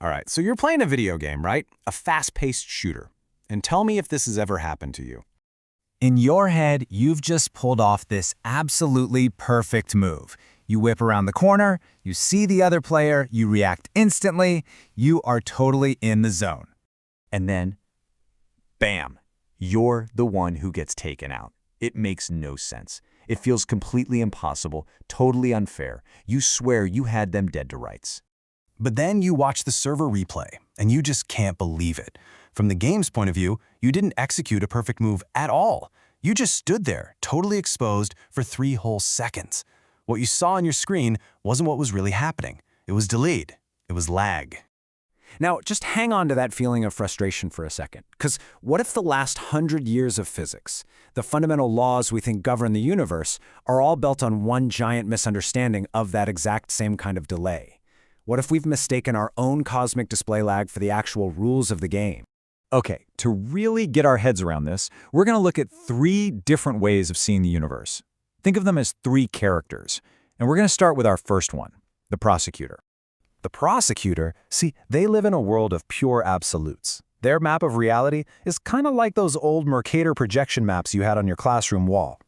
All right, so you're playing a video game, right? A fast-paced shooter. And tell me if this has ever happened to you. In your head, you've just pulled off this absolutely perfect move. You whip around the corner, you see the other player, you react instantly, you are totally in the zone. And then, bam, you're the one who gets taken out. It makes no sense. It feels completely impossible, totally unfair. You swear you had them dead to rights. But then you watch the server replay, and you just can't believe it. From the game's point of view, you didn't execute a perfect move at all. You just stood there, totally exposed for 3 whole seconds. What you saw on your screen wasn't what was really happening. It was delayed. It was lag. Now, just hang on to that feeling of frustration for a second, because what if the last 100 years of physics, the fundamental laws we think govern the universe, are all built on one giant misunderstanding of that exact same kind of delay? What if we've mistaken our own cosmic display lag for the actual rules of the game? Okay, to really get our heads around this, we're going to look at 3 different ways of seeing the universe. Think of them as 3 characters. And we're going to start with our first one, the prosecutor. The prosecutor, see, they live in a world of pure absolutes. Their map of reality is kind of like those old Mercator projection maps you had on your classroom wall.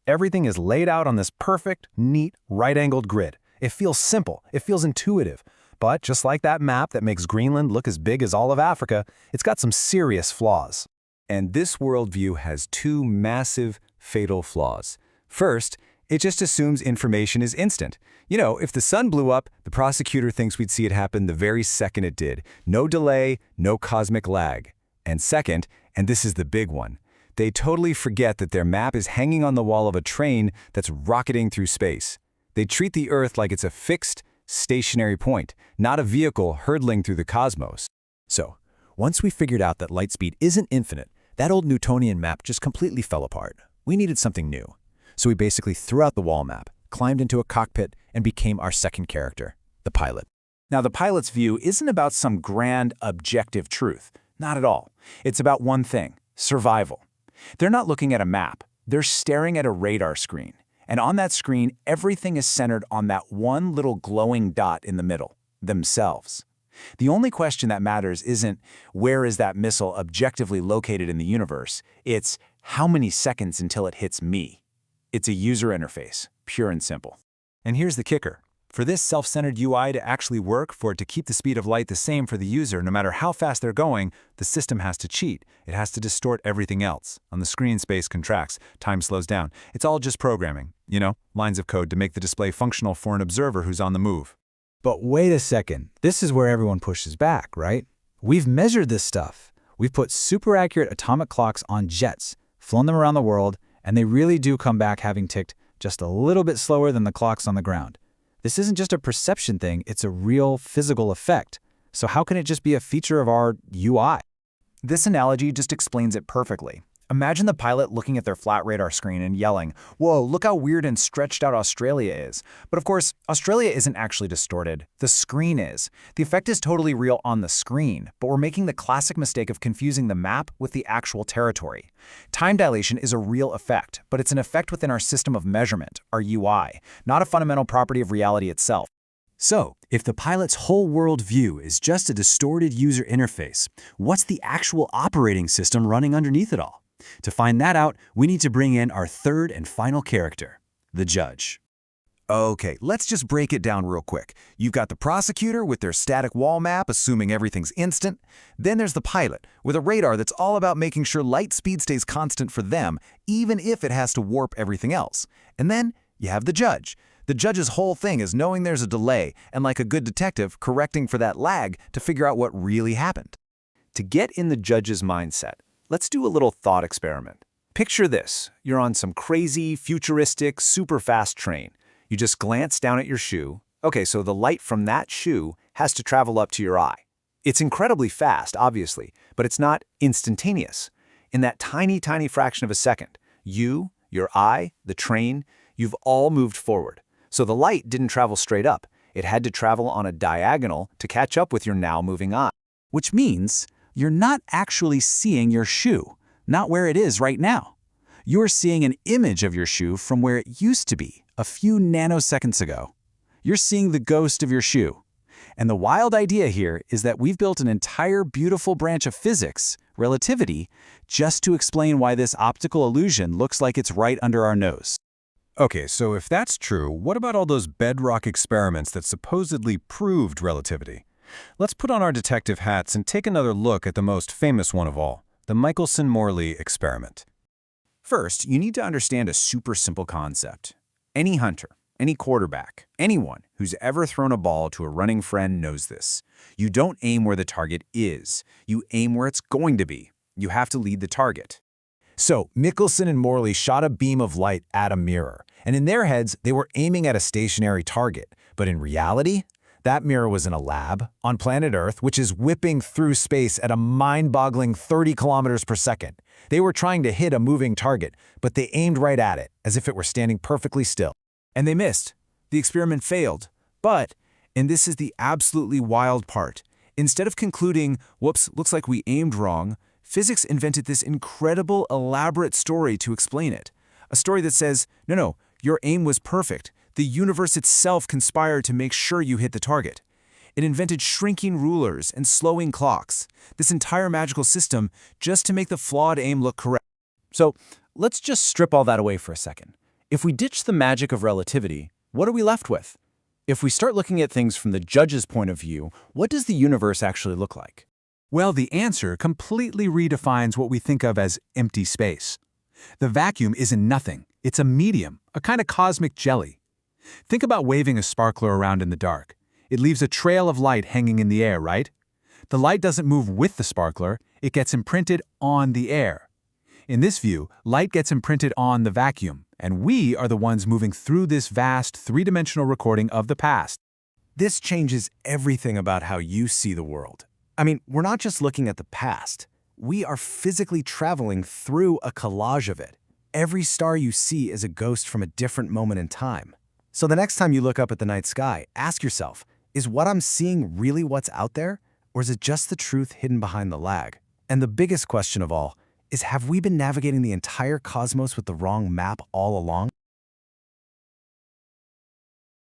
Everything is laid out on this perfect, neat, right-angled grid. It feels simple. It feels intuitive. But just like that map that makes Greenland look as big as all of Africa, it's got some serious flaws. And this worldview has 2 massive, fatal flaws. First, it just assumes information is instant. You know, if the sun blew up, the prosecutor thinks we'd see it happen the very second it did. No delay, no cosmic lag. And second, and this is the big one, they totally forget that their map is hanging on the wall of a train that's rocketing through space. They treat the Earth like it's a fixed, stationary point, not a vehicle hurtling through the cosmos. So, once we figured out that light speed isn't infinite, that old Newtonian map just completely fell apart. We needed something new. So we basically threw out the wall map, climbed into a cockpit, and became our second character, the pilot. Now, the pilot's view isn't about some grand, objective truth. Not at all. It's about one thing, survival. They're not looking at a map. They're staring at a radar screen. And on that screen, everything is centered on that one little glowing dot in the middle, themselves. The only question that matters isn't where is that missile objectively located in the universe, it's how many seconds until it hits me. It's a user interface, pure and simple. And here's the kicker. For this self-centered UI to actually work, for it to keep the speed of light the same for the user, no matter how fast they're going, the system has to cheat. It has to distort everything else. On the screen, space contracts, time slows down. It's all just programming, you know, lines of code to make the display functional for an observer who's on the move. But wait a second. This is where everyone pushes back, right? We've measured this stuff. We've put super accurate atomic clocks on jets, flown them around the world, and they really do come back having ticked just a little bit slower than the clocks on the ground. This isn't just a perception thing, it's a real physical effect. So how can it just be a feature of our UI? This analogy just explains it perfectly. Imagine the pilot looking at their flat radar screen and yelling, "Whoa, look how weird and stretched out Australia is." But of course, Australia isn't actually distorted. The screen is. The effect is totally real on the screen, but we're making the classic mistake of confusing the map with the actual territory. Time dilation is a real effect, but it's an effect within our system of measurement, our UI, not a fundamental property of reality itself. So, if the pilot's whole world view is just a distorted user interface, what's the actual operating system running underneath it all? To find that out, we need to bring in our third and final character, the judge. Okay, let's just break it down real quick. You've got the prosecutor with their static wall map, assuming everything's instant. Then there's the pilot, with a radar that's all about making sure light speed stays constant for them, even if it has to warp everything else. And then you have the judge. The judge's whole thing is knowing there's a delay, and like a good detective, correcting for that lag to figure out what really happened. To get in the judge's mindset, let's do a little thought experiment. Picture this. You're on some crazy, futuristic, super fast train. You just glance down at your shoe. Okay, so the light from that shoe has to travel up to your eye. It's incredibly fast, obviously, but it's not instantaneous. In that tiny, tiny fraction of a second, you, your eye, the train, you've all moved forward. So the light didn't travel straight up. It had to travel on a diagonal to catch up with your now moving eye. Which means you're not actually seeing your shoe, not where it is right now. You're seeing an image of your shoe from where it used to be a few nanoseconds ago. You're seeing the ghost of your shoe. And the wild idea here is that we've built an entire beautiful branch of physics, relativity, just to explain why this optical illusion looks like it's right under our nose. Okay, so if that's true, what about all those bedrock experiments that supposedly proved relativity? Let's put on our detective hats and take another look at the most famous one of all, the Michelson-Morley experiment. First, you need to understand a super simple concept. Any hunter, any quarterback, anyone who's ever thrown a ball to a running friend knows this. You don't aim where the target is. You aim where it's going to be. You have to lead the target. So, Michelson and Morley shot a beam of light at a mirror, and in their heads, they were aiming at a stationary target. But in reality, that mirror was in a lab on planet Earth, which is whipping through space at a mind-boggling 30 kilometers per second. They were trying to hit a moving target, but they aimed right at it, as if it were standing perfectly still. And they missed. The experiment failed. But, and this is the absolutely wild part, instead of concluding, whoops, looks like we aimed wrong, physics invented this incredible, elaborate story to explain it. A story that says, no, your aim was perfect. The universe itself conspired to make sure you hit the target. It invented shrinking rulers and slowing clocks, this entire magical system just to make the flawed aim look correct. So let's just strip all that away for a second. If we ditch the magic of relativity, what are we left with? If we start looking at things from the judge's point of view, what does the universe actually look like? Well, the answer completely redefines what we think of as empty space. The vacuum isn't nothing. It's a medium, a kind of cosmic jelly. Think about waving a sparkler around in the dark. It leaves a trail of light hanging in the air, right? The light doesn't move with the sparkler, it gets imprinted on the air. In this view, light gets imprinted on the vacuum, and we are the ones moving through this vast three-dimensional recording of the past. This changes everything about how you see the world. I mean, we're not just looking at the past. We are physically traveling through a collage of it. Every star you see is a ghost from a different moment in time. So the next time you look up at the night sky, ask yourself, is what I'm seeing really what's out there? Or is it just the truth hidden behind the lag? And the biggest question of all is, have we been navigating the entire cosmos with the wrong map all along?